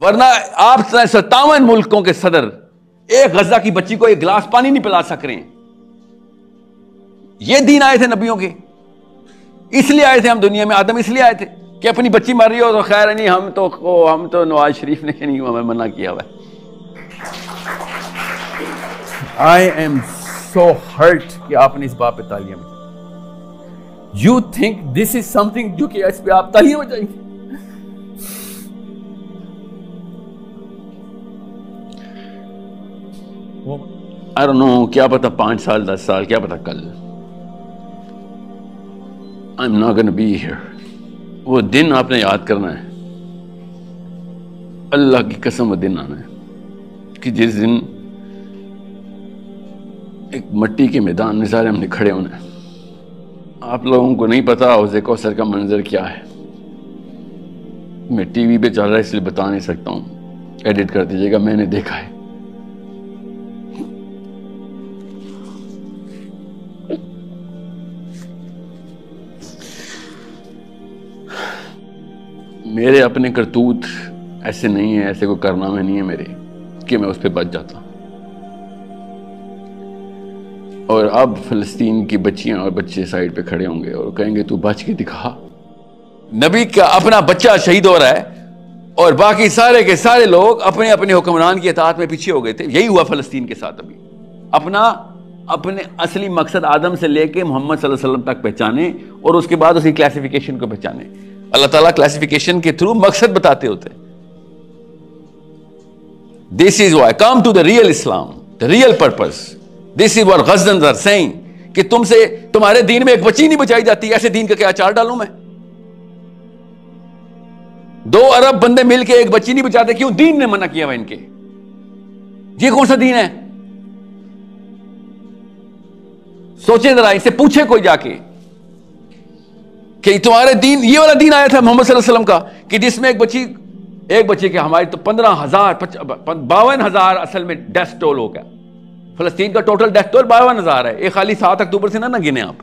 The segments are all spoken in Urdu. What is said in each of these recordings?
ورنہ آپ 57 ملکوں کے صدر ایک غزہ کی بچی کو ایک گلاس پانی نہیں پلا سک رہے ہیں. یہ دین آئے تھے نبیوں کے, اس لیے آئے تھے ہم دنیا میں. آدم اس لیے آئے تھے کہ اپنی بچی مر رہی ہو تو خیر ہے نہیں, ہم تو نواز شریف نے نہیں ہمیں منع کیا ہوا ہے. I am so hurt کہ آپ نے اس بات پہ تالیاں بجائیں. You think this is something جو کہ اس پہ آپ تالیاں بجائیں گے؟ I don't know, کیا پتا 5 سال 10 سال, کیا پتا کل. I'm not gonna be here. وہ دن آپ نے یاد کرنا ہے, اللہ کی قسم وہ دن آنا ہے کہ جس دن ایک مٹی کے میدان میں سارے ہم نے کھڑے ہونا ہے. آپ لوگوں کو نہیں پتا حوض کوثر کا منظر کیا ہے. میں ٹی وی پہ چل رہا ہے اس لیے بتا نہیں سکتا ہوں, ایڈٹ کر دیجیے گا, میں نے دیکھا ہے. میرے اپنے کرتوت ایسے نہیں ہیں, ایسے کوئی کارنامے نہیں ہیں میرے کہ میں اس پہ بچ جاتا. اور اب فلسطین کی بچیاں اور بچے سائڈ پہ کھڑے ہوں گے اور کہیں گے تو بچ کے دکھا. نبی کا اپنا بچہ شہید ہو رہا ہے اور باقی سارے کے سارے لوگ اپنے اپنے حکمران کی اطاعت میں پیچھے ہو گئے تھے. یہی ہوا فلسطین کے ساتھ. ابھی اپنے اصلی مقصد آدم سے لے کے محمد صلی اللہ علیہ وسلم تک پہچانے اور اس کے بعد اس کی کلاسیفیکیشن کو پہچانے. اللہ تعالیٰ کلاسیفیکیشن کے تھرو مقصد بتاتے ہوتے ہیں. This is why come to the real Islam, the real purpose. This is what Ghaznans are saying کہ تم سے تمہارے دین میں ایک بچی نہیں بچائی جاتی. ایسے دین کا کیا اچار ڈالوں میں؟ 2 ارب بندے مل کے ایک بچی نہیں بچاتے, کیوں؟ دین نے منع کیا ہوا ان کے. یہ کون سا دین ہے؟ سوچیں ذرا, ان سے پوچھے کوئی جا کے کہ تمہارے دین, یہ والا دین آیا تھا محمد صلی اللہ علیہ وسلم کا کہ جس میں ایک بچے کے ہماری تو 15,000 52,000 اصل میں ڈیتھ ٹول ہو گیا. فلسطین کا ٹوٹل ڈیتھ ٹول 52,000 ہے. ایک خالی 7 اکتوبر سے نہ گنے آپ.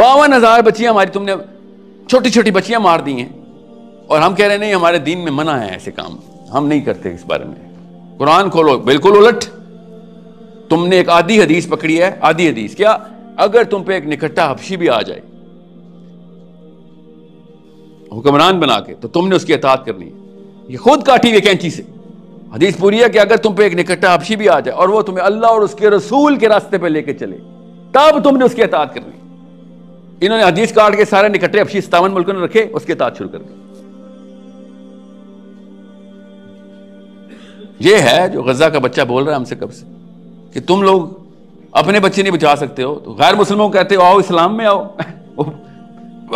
52,000 بچیاں ہماری تم نے چھوٹی چھوٹی بچیاں مار دی ہیں اور ہم کہہ رہے ہیں نہیں ہمارے دین میں منع ہے ایسے کام, ہم نہیں کرتے اس بارے میں. قرآن کھولو, بالکل الٹ. تم نے ایک آدھی حدیث پکڑی ہے, آدھی حدیث. کیا اگر تم پہ ایک نکٹا حبشی بھی آ جائے حکمران بنا کے تو تم نے اس کی اطاعت کرنی ہے. یہ خود کاٹی ہوئی کینچی سے حدیث پوری ہے کہ اگر تم پہ ایک نکٹا حبشی بھی آ جائے اور وہ تمہیں اللہ اور اس کے رسول کے راستے پہ لے کے چلے تب تم نے اس کی اطاعت کرنی. انہوں نے حدیث کاٹ کے سارے نکٹے حبشی 57 ملکوں نے رکھے, اس کی اطاعت شروع کر دی. یہ ہے جو غزہ کا بچہ بول رہا ہے ہم سے کب سے کہ تم لوگ اپنے بچے نہیں بچا سکتے ہو تو غیر مسلموں کو کہتے ہو آؤ اسلام میں آؤ.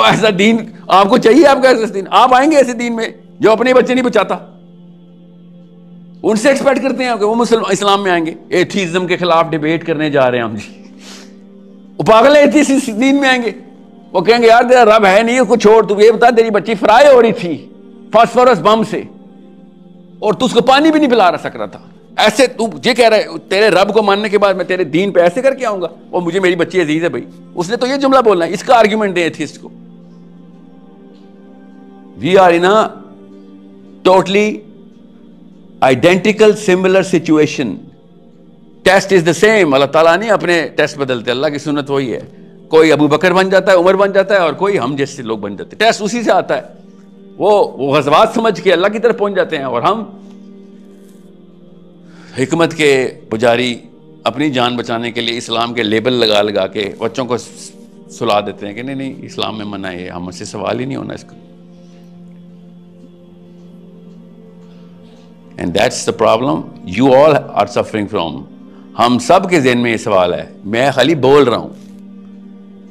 ایسا دین آپ کو چاہیے؟ آپ کا ایسا دین آپ آئیں گے ایسے دین میں جو اپنے بچے نہیں بچاتا؟ ان سے ایکسپیکٹ کرتے ہیں کہ وہ اسلام میں آئیں گے. ایتھیزم کے خلاف ڈیبیٹ کرنے جا رہے ہیں ہم جی. وہ پاگل ہے, ایتھیس دین میں آئیں گے. وہ کہیں گے یار تیرا رب ہے نہیں, اس کو چھوڑ. تو یہ بتا تیری بچی فرائی ہو رہی تھی فاسفورس بم سے اور تو اس کو پانی بھی نہیں پلا سک رہا تھا. ایسے تو یہ کہہ رہا ہے تیرے رب کو ماننے کے بعد میں تیرے دین پہ ایسے کر کے آؤں گا؟ اور مجھے میری بچی عزیز ہے بھائی. اس نے تو یہ جملہ بولنا ہے. اس کا آرگیومنٹ دیں ایتھیسٹ کو. We are in a totally identical similar situation. Test is the same. اللہ تعالیٰ نہیں اپنے ٹیسٹ بدلتے, اللہ کی سنت وہی ہے. کوئی ابو بکر بن جاتا ہے, عمر بن جاتا ہے, اور کوئی ہم جیسے لوگ بن جاتے ہیں. ٹیسٹ اسی سے آتا ہے. وہ غزوات سمجھ کے اللہ کی طرف پہنچ جاتے ہیں اور ہم حکمت کے پجاری اپنی جان بچانے کے لیے اسلام کے لیبل لگا لگا کے بچوں کو سلا دیتے ہیں کہ نہیں نہیں اسلام میں منع ہے, ہم سے سوال ہی نہیں ہونا اس کا. And that's the problem you all are suffering from. ہم سب کے ذہن میں یہ سوال ہے, میں خالی بول رہا ہوں.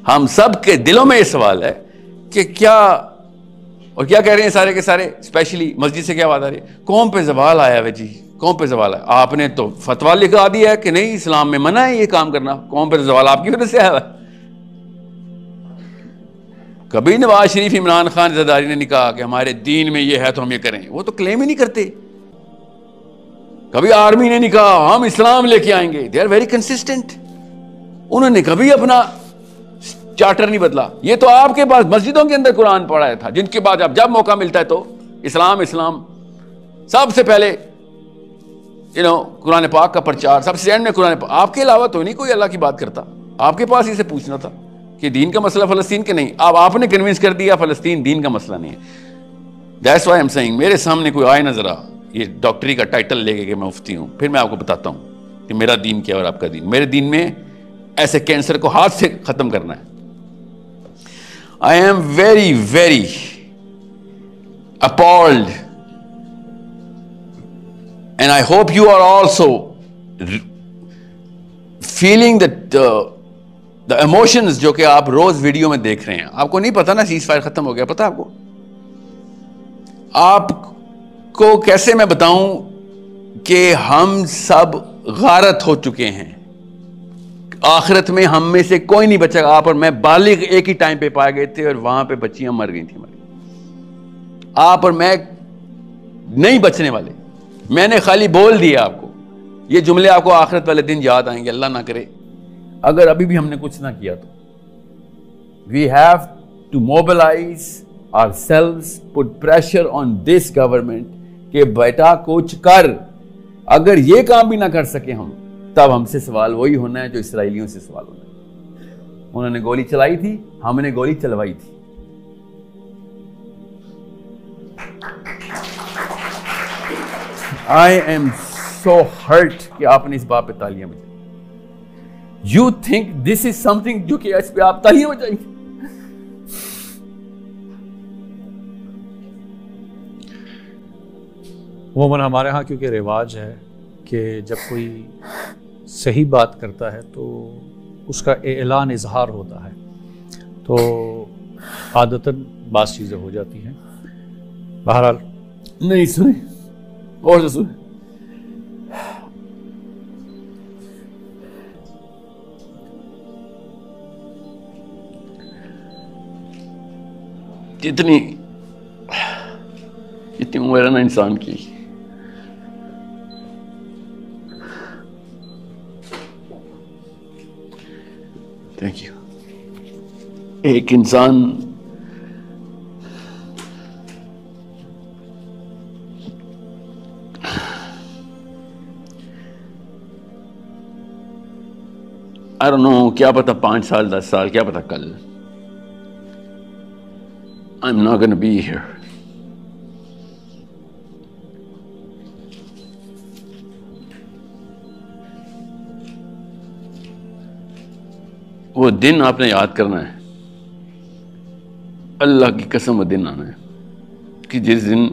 ہم سب کے دلوں میں یہ سوال ہے کہ کیا, اور کیا کہہ رہے ہیں سارے کے سارے, اسپیشلی مسجد سے کیا بات آ رہی ہے, قوم پہ زوال آیا ہے جی, قوم پہ زوال ہے. آپ نے تو فتویٰ لکھا دیا ہے کہ نہیں اسلام میں منع ہے یہ کام کرنا. قوم پہ زوال آپ کی وجہ سے آیا ہے. کبھی نواز شریف عمران خان زرداری نے نہیں کہا کہ ہمارے دین میں یہ ہے تو ہم یہ کریں. وہ تو کلیم ہی نہیں کرتے. کبھی آرمی نے نہیں کہا ہم اسلام لے کے آئیں گے. They are very consistent. انہوں نے کبھی اپنا چارٹر نہیں بدلا. یہ تو آپ کے پاس مسجدوں کے اندر قرآن پڑھایا تھا, جن کے بعد اب جب موقع ملتا ہے تو اسلام اسلام. سب سے پہلے قرآن پاک کا پرچار، سب سے اینڈ میں قرآن پاک. آپ کے علاوہ تو نہیں کوئی اللہ کی بات کرتا. آپ کے پاس ہی سے پوچھنا تھا کہ دین کا مسئلہ فلسطین کے نہیں. اب آپ نے کنونس کر دیا فلسطین دین کا مسئلہ نہیں ہے. دیٹس وائی ایم سیئنگ میرے سامنے کوئی آئے نظر یہ ڈاکٹری کا ٹائٹل لے کے کہ میں مفتی ہوں، پھر میں آپ کو بتاتا ہوں کہ میرا دین کیا اور آپ کا دین. میرے دین میں ایسے کینسر کو ہاتھ سے ختم کرنا ہے. I am very very appalled and I hope you are also feeling that the emotions جو کہ آپ روز ویڈیو میں دیکھ رہے ہیں. آپ کو نہیں پتا نا سیز فائر ختم ہو گیا، پتا آپ کو؟ آپ کو کیسے میں بتاؤں کہ ہم سب غارت ہو چکے ہیں. آخرت میں ہم میں سے کوئی نہیں بچے گا. آپ اور میں بالغ ایک ہی ٹائم پہ پائے گئے تھے اور وہاں پہ بچیاں مر گئی تھیں. آپ اور میں نہیں بچنے والے. میں نے خالی بول دیا آپ کو یہ جملے، آپ کو آخرت والے دن یاد آئیں گے. اللہ نہ کرے اگر ابھی بھی ہم نے کچھ نہ کیا تو. We have to mobilize ourselves, put pressure on this government کہ بیٹا کچھ کر. اگر یہ کام بھی نہ کر سکے ہم، تب ہم سے سوال وہی ہونا ہے جو اسرائیلیوں سے سوال ہونا ہے. انہوں نے گولی چلائی تھی، ہم نے گولی چلوائی تھی. I am so hurt کہ آپ نے اس بات پہ تالیاں بجائی. You think this is something جو کہ اس پہ آپ تالیاں بجائیں گے؟ عموماً ہمارے ہاں کیونکہ رواج ہے کہ جب کوئی صحیح بات کرتا ہے تو اس کا اعلان اظہار ہوتا ہے، تو عادتاً بعض چیزیں ہو جاتی ہیں. بہرحال نہیں سنیں اور سے سنیں. جتنی عمر ہے نا انسان کی، تھینک یو، ایک انسان I don't know کیا پتا 5 سال 10 سال کیا پتا کل I'm not gonna be here. وہ دن آپ نے یاد کرنا ہے. اللہ کی قسم وہ دن آنا ہے کہ جس دن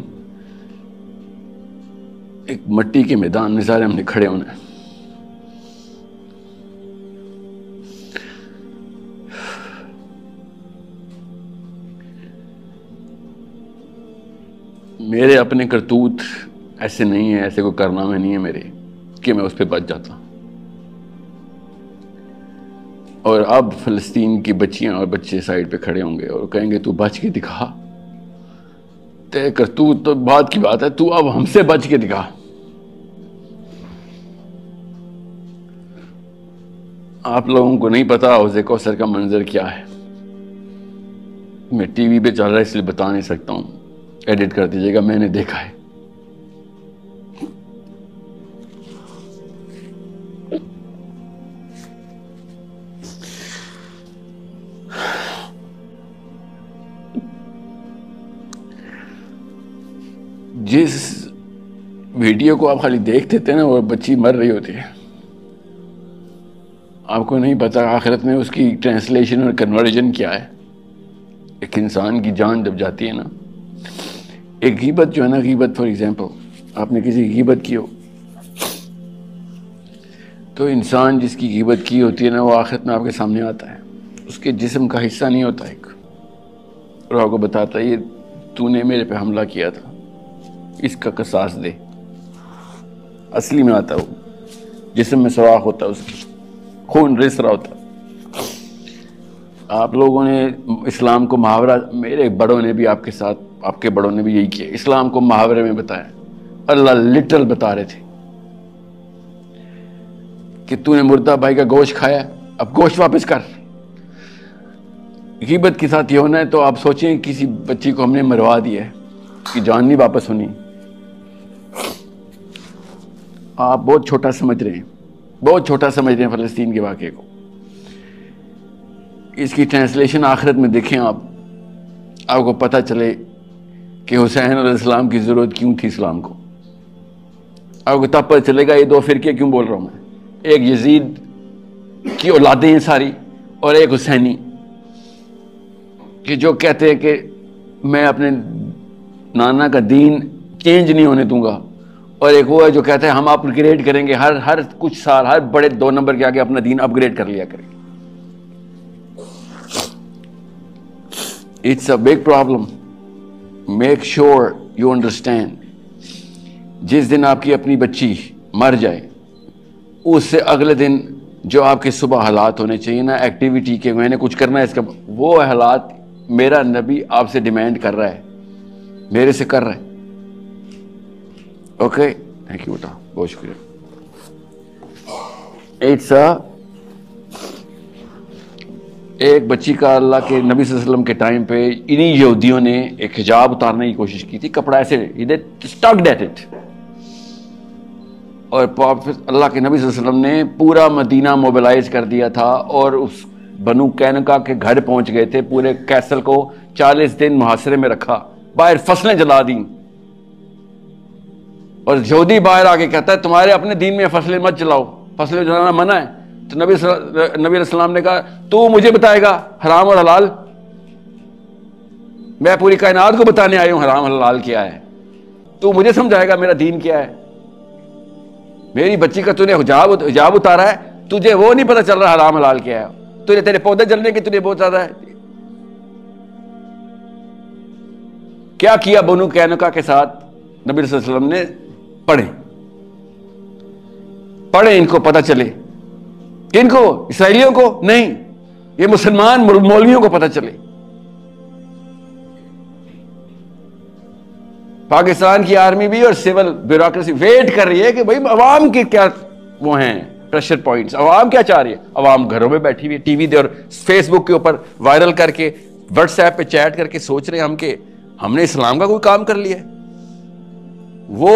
ایک مٹی کے میدان میں سارے ہم نے کھڑے ہونا ہے. میرے اپنے کرتوت ایسے نہیں ہیں، ایسے کوئی کارنامے نہیں ہیں میرے کہ میں اس پہ بچ جاتا. اور اب فلسطین کی بچیاں اور بچے سائڈ پہ کھڑے ہوں گے اور کہیں گے تو بچ کے دکھا. تیرے کرتوت تو بات کی بات ہے، تو اب ہم سے بچ کے دکھا. آپ لوگوں کو نہیں پتا حوض کوثر کا منظر کیا ہے. میں ٹی وی پہ چل رہا ہے اس لیے بتا نہیں سکتا ہوں، ایڈٹ کر دیجیے گا. میں نے دیکھا ہے. جس ویڈیو کو آپ خالی دیکھتے تھے نا وہ بچی مر رہی ہوتی ہے. آپ کو نہیں پتا آخرت میں اس کی ٹرانسلیشن اور کنورژن کیا ہے. ایک انسان کی جان جب جاتی ہے نا، ایک غیبت جو ہے نا، غیبت فار ایگزامپل آپ نے کسی کی غیبت کی ہو تو انسان جس کی غیبت کی ہوتی ہے نا وہ آخرت میں آپ کے سامنے آتا ہے. اس کے جسم کا حصہ نہیں ہوتا ایک، اور آپ کو بتاتا ہے یہ تو نے میرے پہ حملہ کیا تھا، اس کا قصاص دے. اصلی میں آتا وہ جسم میں سوراخ ہوتا ہے، اس کی خون رس رہا ہوتا. آپ لوگوں نے اسلام کو محاورہ، میرے بڑوں نے بھی آپ کے ساتھ، آپ کے بڑوں نے بھی یہی کیا، اسلام کو محاورے میں بتایا. اللہ لٹرل بتا رہے تھے کہ تو نے مردہ بھائی کا گوشت کھایا، اب گوشت واپس کر. غیبت کے ساتھ یہ ہونا ہے تو آپ سوچیں کسی بچی کو ہم نے مروا دیا ہے، اس کی جان نہیں واپس ہونی. آپ بہت چھوٹا سمجھ رہے ہیں, بہت چھوٹا سمجھ رہے ہیں فلسطین کے واقعے کو. اس کی ٹرانسلیشن آخرت میں دیکھیں آپ کو پتہ چلے کہ حسین علیہ السلام کی ضرورت کیوں تھی اسلام کو. آپ کو تب پتہ چلے گا یہ دو فرقے کیوں بول رہا ہوں میں. ایک یزید کی اولادیں ہیں ساری, اور ایک حسینی کہ جو کہتے ہیں کہ میں اپنے نانا کا دین چینج نہیں ہونے دوں گا, اور ایک وہ ہے جو کہتا ہے ہم اپ گریڈ کریں گے, ہر کچھ سال ہر بڑے 2 نمبر کے آگے اپنا دین اپ گریڈ کر لیا کریں گے. It's a big problem. Make sure you understand. جس دن آپ کی اپنی بچی مر جائے, اس سے اگلے دن جو آپ کے صبح حالات ہونے چاہیے نا ایکٹیویٹی کے, میں نے کچھ کرنا ہے اس کا, وہ حالات میرا نبی آپ سے ڈیمانڈ کر رہا ہے, میرے سے کر رہا ہے. اوکے, تھینک یو بیٹا, بہت شکریہ. ایک بچی کا اللہ کے نبی صلی اللہ علیہ وسلم کے ٹائم پہ انہی یہودیوں نے ایک حجاب اتارنے کی کوشش کی تھی, کپڑا ایسے اسٹکڈ ایٹ اٹ, اور اللہ کے نبی صلی اللہ علیہ وسلم نے پورا مدینہ موبلائز کر دیا تھا, اور اس بنو قینقاع کے گھر پہنچ گئے تھے, پورے کیسل کو 40 دن محاصرے میں رکھا, باہر فصلیں جلا دیں, اور یہودی باہر آ کے کہتا ہے تمہارے اپنے دین میں فصلیں مت جلاؤ, فصلیں جلانا منع ہے. تو نبی علیہ السلام نے کہا تو مجھے بتائے گا حرام اور حلال؟ میں پوری کائنات کو بتانے آیا ہوں حرام حلال کیا ہے, تو مجھے سمجھائے گا میرا دین کیا ہے. میری بچی کا تو نے حجاب اتارا ہے, تجھے وہ نہیں پتہ چل رہا حرام حلال کیا ہے, تجھے تیرے پودے جلنے کی تجھے بہت زیادہ ہے. کیا کیا بنو قینقاع کے ساتھ نبی صلی اللہ علیہ وسلم نے؟ پڑھیں ان کو پتہ چلے. کن کو؟ اسرائیلیوں کو نہیں, یہ مسلمان مولویوں کو پتہ چلے. پاکستان کی آرمی بھی اور سول بیوروکریسی ویٹ کر رہی ہے کہ بھائی عوام کے کیا وہ ہیں پریشر پوائنٹس, عوام کیا چاہ رہی ہے. عوام گھروں میں بیٹھی ہوئی ٹی وی دے اور فیس بک کے اوپر وائرل کر کے, واٹس ایپ پہ چیٹ کر کے سوچ رہے ہیں ہم کہ ہم نے اسلام کا کوئی کام کر لیا ہے. وہ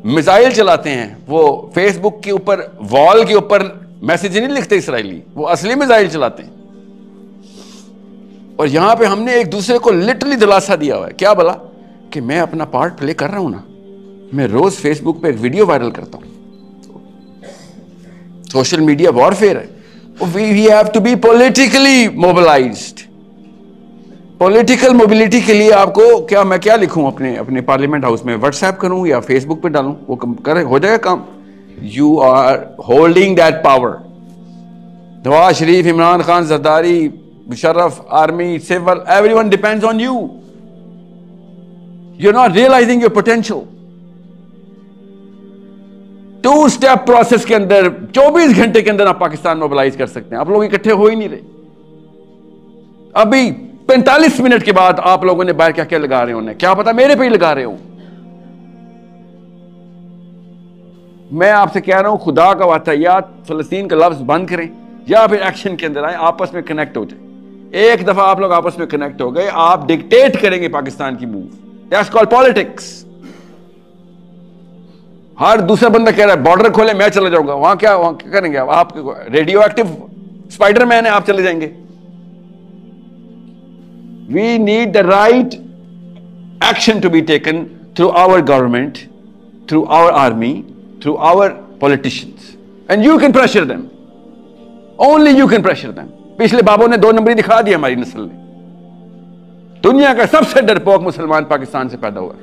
میزائل چلاتے ہیں, وہ فیس بک کے اوپر وال کے اوپر میسج نہیں لکھتے اسرائیلی, وہ اصلی میزائل چلاتے ہیں. اور یہاں پہ ہم نے ایک دوسرے کو لٹرلی دلاسا دیا ہوا ہے. کیا بلا کہ میں اپنا پارٹ پلے کر رہا ہوں نا, میں روز فیس بک پہ ایک ویڈیو وائرل کرتا ہوں. سوشل میڈیا وارفیئر ہے. We have to be politically mobilized. Political mobility کے لیے آپ کو کیا میں کیا لکھوں اپنے پارلیمنٹ ہاؤس میں, واٹس ایپ کروں یا فیس بک پہ ڈالوں, وہ ہو جائے گا کام. You are holding that power. Nawaz Sharif, Imran Khan, Zardari, Musharraf, army, civil, everyone depends on you. You are not realising your potential. 2 step process کے اندر 24 گھنٹے کے اندر آپ پاکستان موبلائز کر سکتے ہیں. آپ لوگ اکٹھے ہو ہی نہیں رہے. ابھی 45 منٹ کے بعد آپ لوگوں نے باہر کیا لگا رہے ہونے, کیا پتا میرے پہ ہی لگا رہے ہوں. میں آپ سے کہہ رہا ہوں خدا کا واسطہ یا فلسطین کا لفظ بند کریں یا پھر ایکشن کے اندر آئیں, آپس میں کنیکٹ ہو جائیں. ایک دفعہ آپ لوگ آپس میں کنیکٹ ہو گئے, آپ ڈکٹیٹ کریں گے پاکستان کی موو. That's called politics. ہر دوسرا بندہ کہہ رہا ہے بارڈر کھولے, میں چلا جاؤں گا. وہاں کیا کریں گے آپ؟ ریڈیو ایکٹیو اسپائڈر مین ہے, آپ چلے جائیں گے. We need the right action to be taken through our government, through our army, through our politicians. And you can pressure them. Only you can pressure them. پچھلے بابوں نے 2 نمبری دکھا دی ہماری نسل نے. دنیا کا سب سے ڈرپوک مسلمان پاکستان سے پیدا ہوا.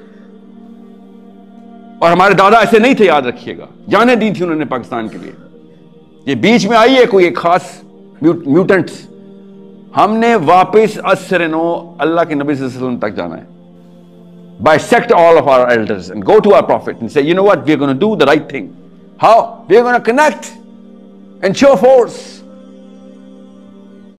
اور ہمارے دادا ایسے نہیں تھے, یاد رکھیے گا. جانیں دی تھی انہوں نے پاکستان کے لیے. یہ بیچ میں آئی ہے کوئی ایک خاص میوٹنٹس. ہم نے واپس اسرنو اللہ کے نبی صلی اللہ علیہ وسلم تک جانا ہے. Bisect all of our elders and go to our prophet and say, you know what, we're going to do the right thing. How? We're going to connect and show force.